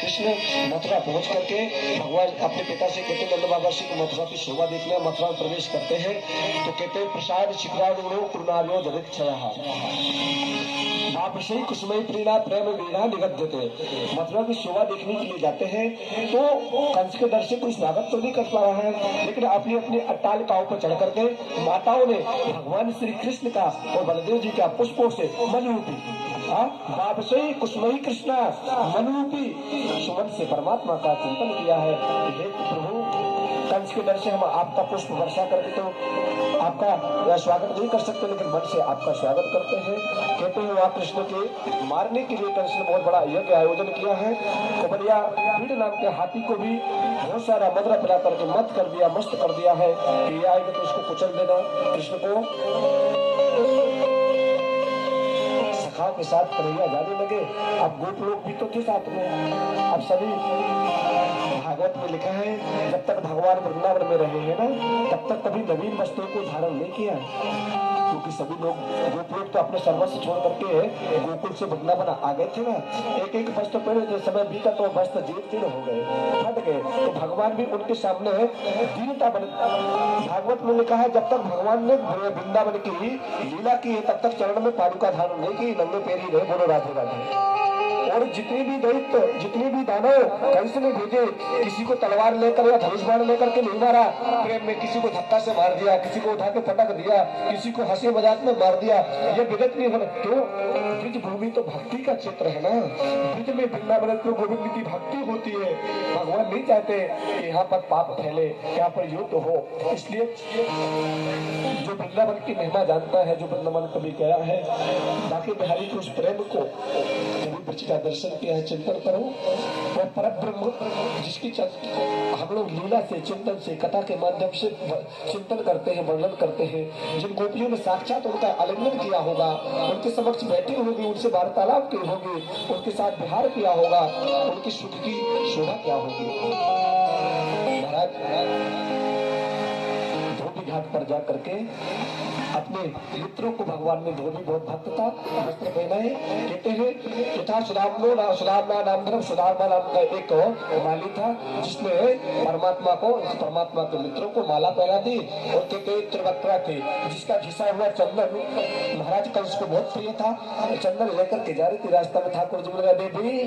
कृष्ण मथुरा पहुंच करके भगवान अपने पिता से कहते नंद बाबा श्री को मथुरा की शोभा देखना। मथुरा में प्रवेश करते हैं तो कहते हैं प्रसाद शिखरारूढ़ो कुरुनार्यो जगत छया आपसे कुसुमय प्रीणा प्रेम वीणा निगद्यते। मथुरा की शोभा देखने के लिए जाते हैं तो कंस के दर से कोई स्वागत तो नहीं कर पा रहा है, लेकिन अपनी अपनी अट्टालिकाओं पर चढ़ करके माताओं ने भगवान श्री कृष्ण का और बलदेव जी का पुष्पों से मनरूपी बाप से कुसुमई कृष्णा मनरूपी सुमन से परमात्मा का चिंतन किया है। हे प्रभु कंस के डर से हम आपका पुष्प वर्षा करके तो आपका स्वागत नहीं कर सकते, लेकिन मन से आपका स्वागत करते हैं। कहते हैं वहाँ कृष्ण के मारने के लिए कंस ने बहुत बड़ा यज्ञ आयोजन किया है। कबलिया भीड़ नाम के हाथी को भी बहुत सारा मदरा पिला करके मत कर दिया, मस्त कर दिया है कि ये आएगा तो इसको कुचल देना। कृष्ण को सखाओं के साथ कन्हैया जाने लगे। अब गोप लोग भी तो थे साथ में। अब सभी भागवत में लिखा है जब तक भगवान वृंदावन में रहे हैं ना तब तक कभी नवीन वस्त्रों को धारण नहीं किया, क्योंकि सभी लोग गोप लोग तो अपने सर्वस्व छोड़ करके गोकुल से वृंदावन आ गए थे ना। एक एक वस्त्र पहने थे, समय बीता तो वस्त्र जीर्ण हो गए, फट गए, तो भगवान भी उनके सामने दीनता बन। भागवत में लिखा है जब तक भगवान ने वृंदावन की लीला की है तब तक चरण में पादुका धारण नहीं की, नंगे पैर ही रहे, बोलो राधे राधे। और जितने भी दैत्य जितने भी दानव कंस ने भेजे, किसी को तलवार लेकर या धनुष बाण लेकर के नहीं मारा, प्रेम में किसी को धक्का से मार दिया, किसी को उठा के पटक दिया, किसी को हंसी मजाक में मार दिया। ये विगत नहीं होना क्यों? ब्रज भूमि तो भक्ति का क्षेत्र है ना। ब्रज में वृंदावन में गोविंद की भक्ति होती है। भगवान नहीं चाहते कि यहाँ पर पाप फैले, यहाँ पर युद्ध हो। इसलिए जो वृंदावन की महिमा जानता है, जो वृंदावन कभी गया है, बाकी बिहारी के उस प्रेम को कभी ब्रज का दर्शन किया है, चिंतन करो। वह परब्रह्म जिसकी हम लोग लीला से, चिंतन से, कथा के माध्यम से चिंतन करते हैं, वर्णन करते हैं। जिन गोपियों ने साक्षात उनका आलिंगन किया होगा, उनके समक्ष बैठी होगी, उनसे वार्तालाप की होगी, उनके साथ विहार किया होगा, उनकी सुख की शोभा क्या होगी। महाराज धोबी घाट पर जा करके अपने मित्रों को भगवान ने, धोबी बहुत भक्त था, वस्त्र पहनाए। कहते हैं यथा सुदामा नाम धर्म सुदामा नाम का एक माली था जिसने परमात्मा के मित्रों को माला पहना दी। और कहते त्रिवक्रा थे जिसका घिसा हुआ चंदन महाराज कंस को बहुत प्रिय था। चंदन लेकर के जा रही थी, रास्ता में ठाकुर जी बोला देवी।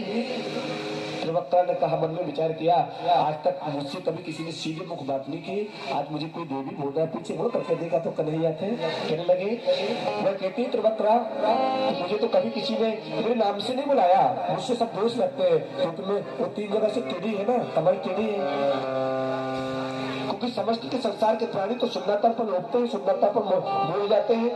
त्रिवक्ता ने कहा, मन में विचार किया, आज तक मुझसे कभी किसी ने सीधे मुख बात नहीं की, आज मुझे कोई देवी बोल रहा है, पीछे मुड़ करके देखा तो कन्हैया थे। कहने लगे, मैं कहती त्रिवक्ता मुझे तो कभी किसी ने मेरे नाम से नहीं बुलाया, मुझसे सब दोष लगते हैं, क्योंकि मैं वो 3 जगह से टेढ़ी है ना, कमाई टेढ़ी है। क्योंकि समस्त के संसार के प्राणी तो सुंदरता पर लोभते हैं, सुंदरता पर मोह जाते हैं।